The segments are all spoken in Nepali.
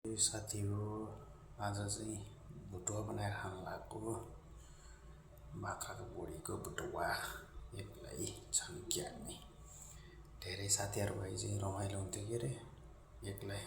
साथी हो आज चाहिँ भुटुवा बनाएर खान लागेको बाख्राको बोडीको भुटुवा एकलाई छन्क्याउने धेरै साथीहरू भए चाहिँ रमाइलो हुन्थ्यो के अरे एकलाई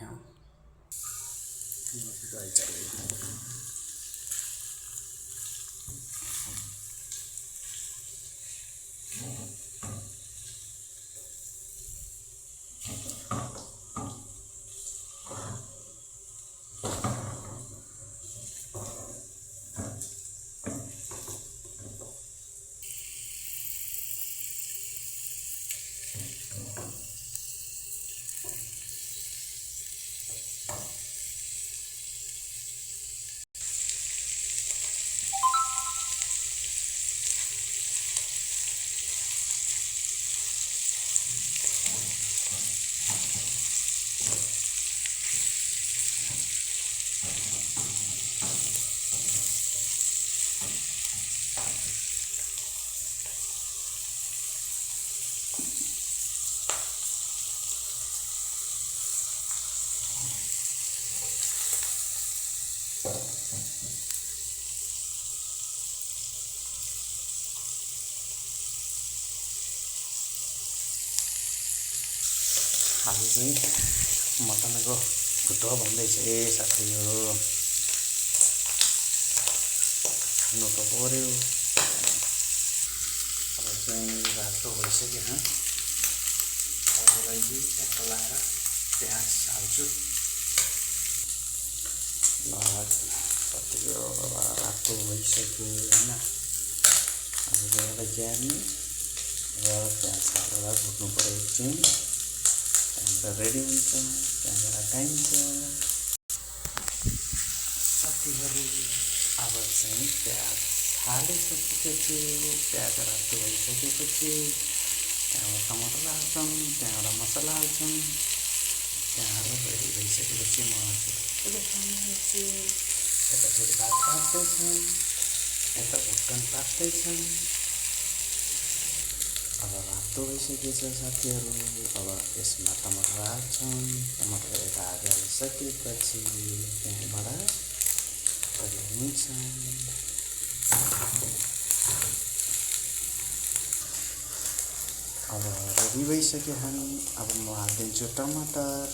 आज चाहिँ मटनको भुटुवा भन्दैछ साथीहरू खानु त पर्यो अब चाहिँ रातो भइसक्यो अबलाई चाहिँ ट्याक्क लाएर प्याज हाल्छु साथीहरू अब रातो भइसक्यो होइन अब यसलाई ग्यार्ने र प्याज हालेर भुट्नु पर्यो एकछिन त्यहाँबाट रेडी हुन्छ त्यहाँबाट टाइम छ साथीहरू अब चाहिँ प्याज हालिसकेपछि प्याज रातो भइसकेपछि त्यहाँबाट टमाटर हाल्छौँ त्यहाँबाट मसला हाल्छौँ त्यहाँबाट रेडी भइसकेपछि मजाले खानुपर्छ यता फेरि भात पाक्दैछौँ यता भुटन पाक्दैछन् अब रातो भइसकेछ साथीहरू अब यसमा टमाटर हाल्छौँ टमाटर यता हालिसकेपछि त्यहाँबाट रेडी हुन्छ अब रेडी भइसक्यो हामी अब म हालिदिन्छु टमाटर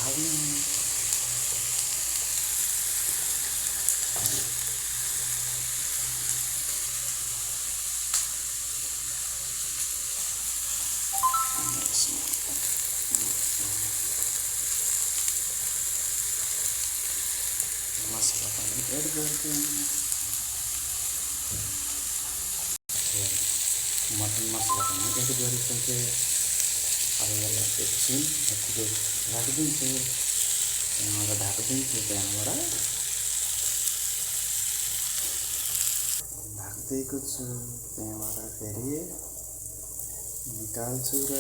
हाल्नु मसला पनि एड गरिदिउँ मटन मसला पनि एड गरिसकेँ अब यसलाई एकछिन यतिकै राखिदिन्छु त्यहाँबाट ढाकिदिन्छु त्यहाँबाट ढाकिदिएको छु त्यहाँबाट फेरि निकाल्छु र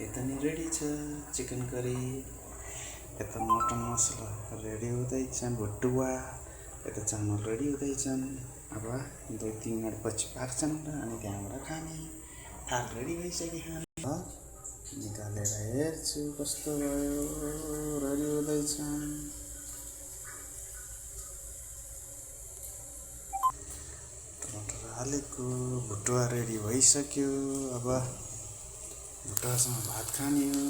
यता नि रेडी छ चिकन करी यता मटन मसला रेडी हुँदैछन् भुटुवा यता चामल रेडी हुँदैछन् अब 2-3 मिनटपछि पाक्छन् अनि त्यहाँबाट खाने थाल रेडी भइसक्यो निकालेर हेर्छु कस्तो भयो रेडी हुँदैछन् टमाटर हालेको भुटुवा रेडी भइसक्यो अब भुटुवासँग भात खाने हो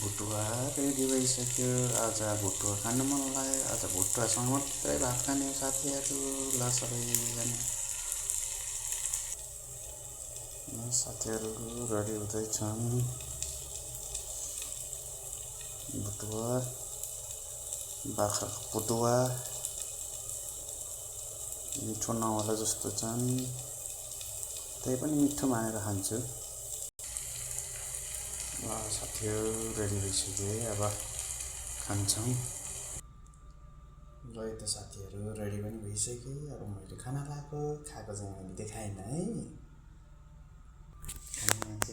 भुटुवा रेडी भइसक्यो आज भुटुवा खान मन लाग्यो आज भुटुवासँग मात्रै भात खाने हो साथीहरू ल सबैजना साथीहरू रेडी हुँदैछन् भुटुवा बाख्राको भुटुवा मिठो नहोला जस्तो छन् त्यही पनि मिठो मानेर खान्छु साथीहरू रेडी भइसक्यो अब खान्छौँ ल त साथीहरू रेडी पनि भइसक्यो अब मैले खाना खाएको चाहिँ मैले देखाएन है खाने मान्छे